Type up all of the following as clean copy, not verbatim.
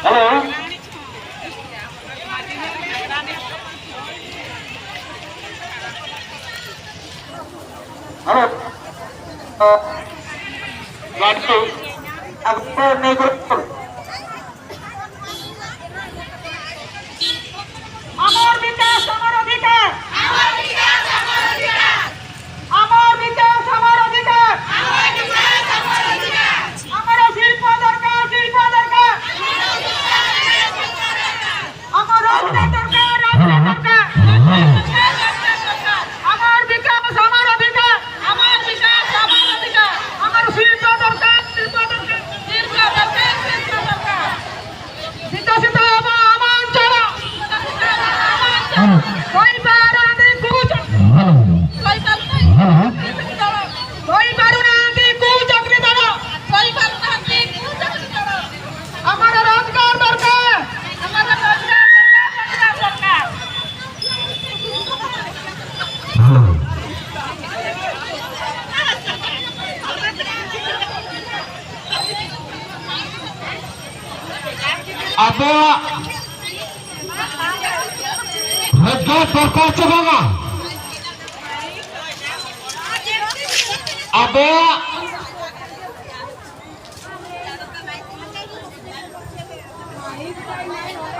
Halo. Halo. Ganti. Aku nego. আমার বিকাশ আমার অধিকার, আমার বিকাশ আমার অধিকার, আমার বিকাশ আমার অধিকার, আমার বিকাশ আমার অধিকার, আমার শিল্প দরকার, শিল্প দরকার, আমার রোজগার দরকার, রোজগার দরকার, আমার বিকাশ আমার অধিকার, আমার বিকাশ আমার অধিকার, আমার শিল্প দরকার, শিল্প দরকার, শিল্প দরকার, শিল্প দরকার, বিকশিত হব আমার অঞ্চল, কই পারুনাহাନ୍ତି কু চাকরি দল, আমার রোজগার দরকার, আমার রোজগার দরকার। Apa? Harga bakal coba. Apa?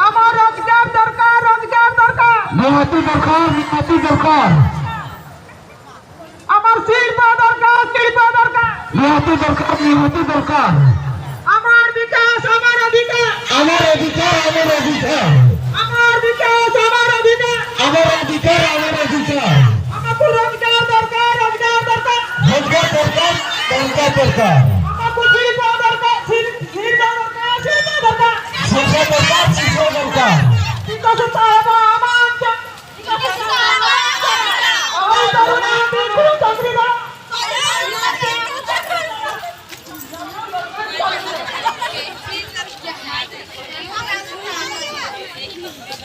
আমার রোজগার দরকার, রোজগার দরকার, Nihati darkar. আমার শিল্প দরকার, শিল্প দরকার, Nihati darkar. আমার বিকাশ আমার অধিকার, Amar adhikar. আমার বিকাশ আমার অধিকার, Amar adhikar. আমাকে রোজগার দরকার, রোজগার দরকার, Harga darkar. আমাকে শিল্প দরকার, শিল্প দরকার, শিল্প দরকার, Sisa darkar. বিকশিত